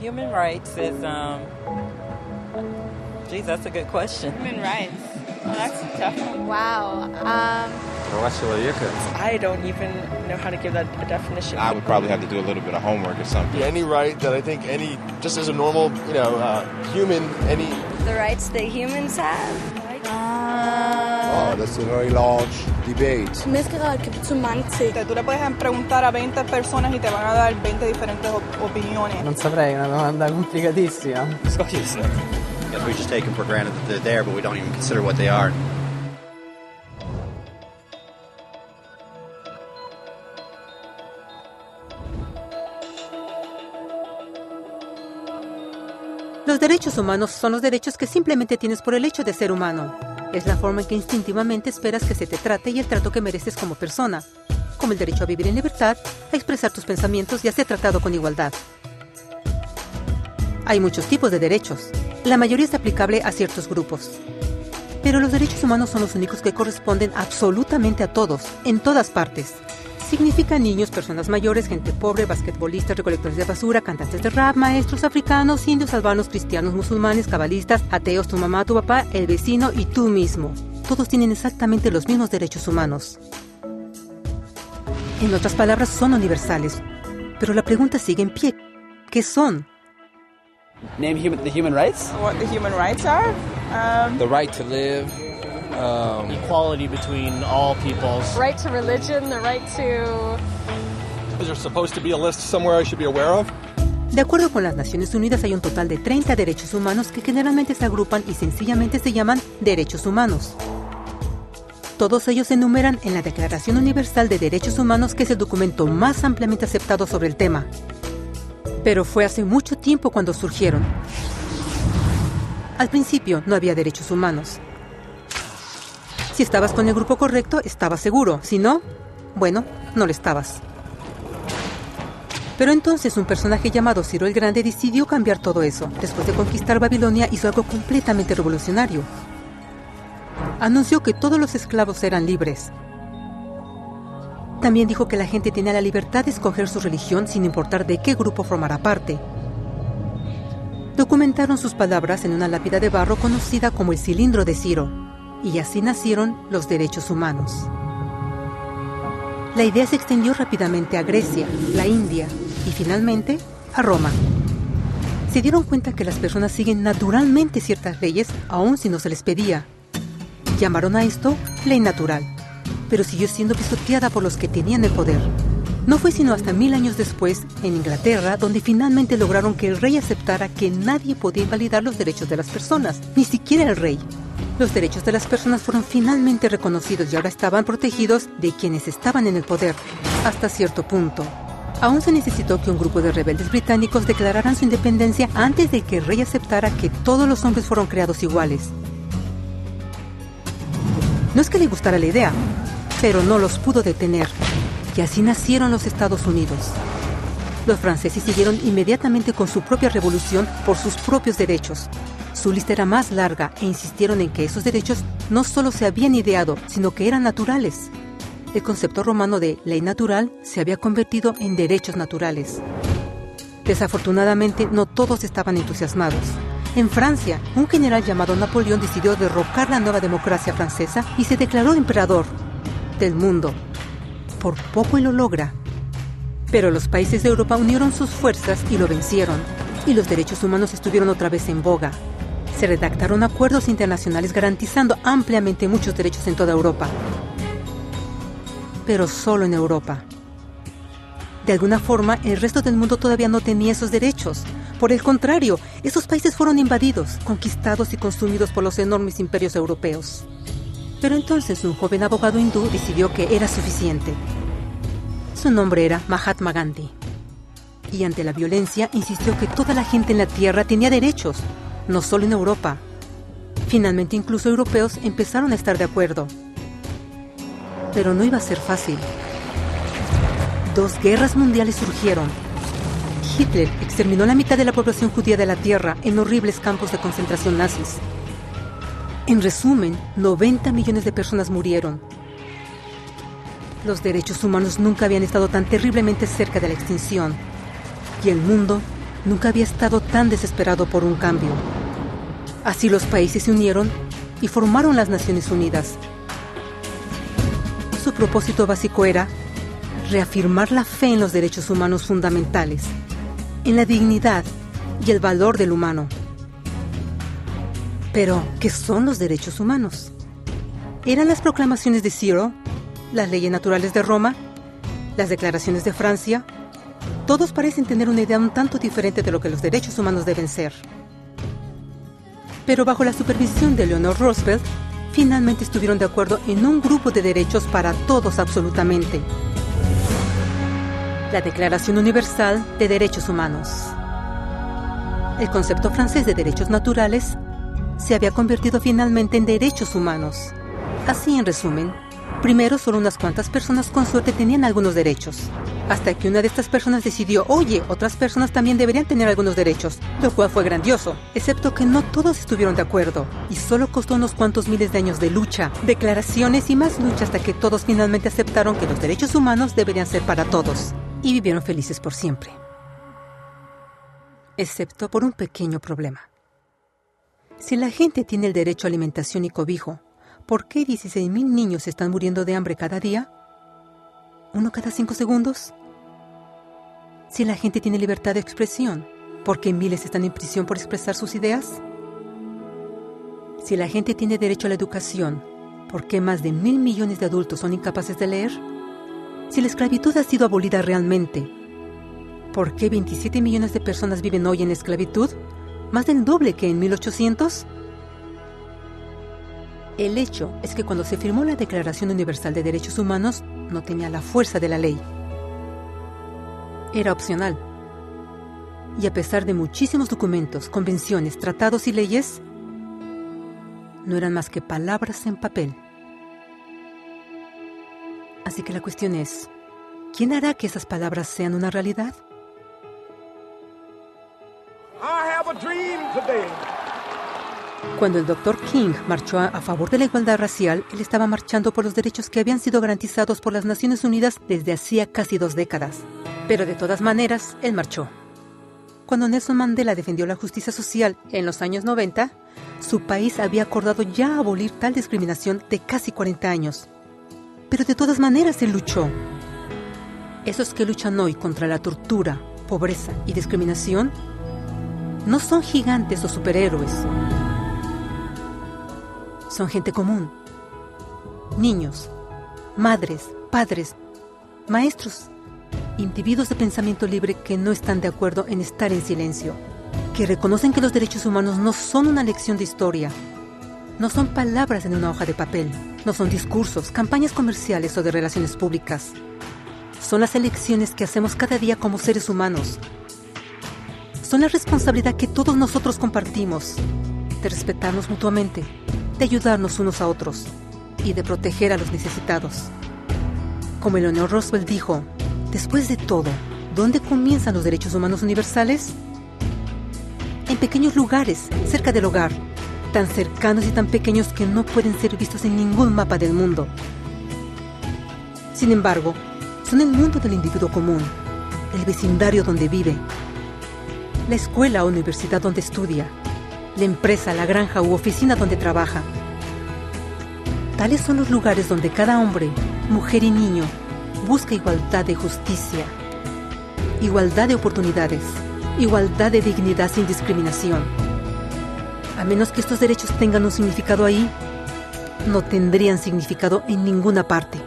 Human rights is, geez, that's a good question. Human rights. Well, that's a tough one. Wow. I don't even know how to give that a definition. I would probably have to do a little bit of homework or something. Any right that I think just as a normal, human, any... The rights that humans have? Oh, that's a very large debate. Tú le puedes preguntar a 20 personas y te van a dar 20 diferentes opiniones. Non saprei, è una domanda complicatissima. I guess we just take them for granted that they're there, but we don't even consider what they are. Los derechos humanos son los derechos que simplemente tienes por el hecho de ser humano. Es la forma en que instintivamente esperas que se te trate y el trato que mereces como persona, como el derecho a vivir en libertad, a expresar tus pensamientos y a ser tratado con igualdad. Hay muchos tipos de derechos. La mayoría es aplicable a ciertos grupos. Pero los derechos humanos son los únicos que corresponden absolutamente a todos, en todas partes. Significa niños, personas mayores, gente pobre, basquetbolistas, recolectores de basura, cantantes de rap, maestros africanos, indios, albanos, cristianos, musulmanes, cabalistas, ateos, tu mamá, tu papá, el vecino y tú mismo. Todos tienen exactamente los mismos derechos humanos. En otras palabras, son universales. Pero la pregunta sigue en pie. ¿Qué son? Name the human rights? What the human rights are? The right to live. Equality between all peoples. Right to religion, the right to... Is there supposed to be a list somewhere I should be aware of? De acuerdo con las Naciones Unidas, hay un total de 30 derechos humanos que generalmente se agrupan y sencillamente se llaman derechos humanos. Todos ellos se enumeran en la Declaración Universal de Derechos Humanos, que es el documento más ampliamente aceptado sobre el tema. Pero fue hace mucho tiempo cuando surgieron. Al principio no había derechos humanos. Si estabas con el grupo correcto, estabas seguro. Si no, bueno, no lo estabas. Pero entonces un personaje llamado Ciro el Grande decidió cambiar todo eso. Después de conquistar Babilonia, hizo algo completamente revolucionario. Anunció que todos los esclavos eran libres. También dijo que la gente tenía la libertad de escoger su religión sin importar de qué grupo formara parte. Documentaron sus palabras en una lápida de barro conocida como el Cilindro de Ciro, y así nacieron los derechos humanos. La idea se extendió rápidamente a Grecia, la India y finalmente a Roma. Se dieron cuenta que las personas siguen naturalmente ciertas leyes, aun si no se les pedía. Llamaron a esto ley natural, pero siguió siendo pisoteada por los que tenían el poder. No fue sino hasta 1000 años después, en Inglaterra, donde finalmente lograron que el rey aceptara que nadie podía invalidar los derechos de las personas, ni siquiera el rey. Los derechos de las personas fueron finalmente reconocidos y ahora estaban protegidos de quienes estaban en el poder, hasta cierto punto. Aún se necesitó que un grupo de rebeldes británicos declararan su independencia antes de que el rey aceptara que todos los hombres fueron creados iguales. No es que le gustara la idea, pero no los pudo detener, y así nacieron los Estados Unidos. Los franceses siguieron inmediatamente con su propia revolución por sus propios derechos. Su lista era más larga e insistieron en que esos derechos no solo se habían ideado, sino que eran naturales. El concepto romano de ley natural se había convertido en derechos naturales. Desafortunadamente, no todos estaban entusiasmados. En Francia, un general llamado Napoleón decidió derrocar la nueva democracia francesa y se declaró emperador del mundo. Por poco y lo logra. Pero los países de Europa unieron sus fuerzas y lo vencieron. Y los derechos humanos estuvieron otra vez en boga. Se redactaron acuerdos internacionales garantizando ampliamente muchos derechos en toda Europa. Pero solo en Europa. De alguna forma, el resto del mundo todavía no tenía esos derechos. Por el contrario, esos países fueron invadidos, conquistados y consumidos por los enormes imperios europeos. Pero entonces un joven abogado hindú decidió que era suficiente. Su nombre era Mahatma Gandhi. Y ante la violencia insistió que toda la gente en la tierra tenía derechos, no solo en Europa. Finalmente incluso europeos empezaron a estar de acuerdo. Pero no iba a ser fácil. 2 guerras mundiales surgieron. Hitler exterminó la mitad de la población judía de la tierra en horribles campos de concentración nazis. En resumen, 90 millones de personas murieron. Los derechos humanos nunca habían estado tan terriblemente cerca de la extinción. Y el mundo nunca había estado tan desesperado por un cambio. Así los países se unieron y formaron las Naciones Unidas. Su propósito básico era reafirmar la fe en los derechos humanos fundamentales, en la dignidad y el valor del humano. Pero, ¿qué son los derechos humanos? ¿Eran las proclamaciones de Ciro, las leyes naturales de Roma, las declaraciones de Francia? Todos parecen tener una idea un tanto diferente de lo que los derechos humanos deben ser. Pero bajo la supervisión de Eleanor Roosevelt, finalmente estuvieron de acuerdo en un grupo de derechos para todos absolutamente. La Declaración Universal de Derechos Humanos. El concepto francés de derechos naturales se había convertido finalmente en derechos humanos. Así, en resumen, primero solo unas cuantas personas con suerte tenían algunos derechos, hasta que una de estas personas decidió, oye, otras personas también deberían tener algunos derechos, lo cual fue grandioso, excepto que no todos estuvieron de acuerdo, y solo costó unos cuantos miles de años de lucha, declaraciones y más lucha hasta que todos finalmente aceptaron que los derechos humanos deberían ser para todos, y vivieron felices por siempre. Excepto por un pequeño problema. Si la gente tiene el derecho a alimentación y cobijo, ¿por qué 16,000 niños están muriendo de hambre cada día? ¿Uno cada 5 segundos? Si la gente tiene libertad de expresión, ¿por qué miles están en prisión por expresar sus ideas? Si la gente tiene derecho a la educación, ¿por qué más de 1,000 millones de adultos son incapaces de leer? Si la esclavitud ha sido abolida realmente, ¿por qué 27 millones de personas viven hoy en esclavitud? ¿Más del doble que en 1800? El hecho es que cuando se firmó la Declaración Universal de Derechos Humanos, no tenía la fuerza de la ley. Era opcional. Y a pesar de muchísimos documentos, convenciones, tratados y leyes, no eran más que palabras en papel. Así que la cuestión es, ¿quién hará que esas palabras sean una realidad? Cuando el Dr. King marchó a favor de la igualdad racial, él estaba marchando por los derechos que habían sido garantizados por las Naciones Unidas desde hacía casi 2 décadas. Pero de todas maneras, él marchó. Cuando Nelson Mandela defendió la justicia social en los años 90, su país había acordado ya abolir tal discriminación de casi 40 años. Pero de todas maneras, él luchó. Esos que luchan hoy contra la tortura, pobreza y discriminación no son gigantes o superhéroes. Son gente común. Niños, madres, padres, maestros, individuos de pensamiento libre que no están de acuerdo en estar en silencio, que reconocen que los derechos humanos no son una lección de historia, no son palabras en una hoja de papel, no son discursos, campañas comerciales o de relaciones públicas. Son las elecciones que hacemos cada día como seres humanos. Son la responsabilidad que todos nosotros compartimos, de respetarnos mutuamente, de ayudarnos unos a otros y de proteger a los necesitados. Como Eleanor Roosevelt dijo, después de todo, ¿dónde comienzan los derechos humanos universales? En pequeños lugares, cerca del hogar, tan cercanos y tan pequeños que no pueden ser vistos en ningún mapa del mundo. Sin embargo, son el mundo del individuo común, el vecindario donde vive, la escuela o universidad donde estudia, la empresa, la granja u oficina donde trabaja. Tales son los lugares donde cada hombre, mujer y niño busca igualdad de justicia, igualdad de oportunidades, igualdad de dignidad sin discriminación. A menos que estos derechos tengan un significado ahí, no tendrían significado en ninguna parte.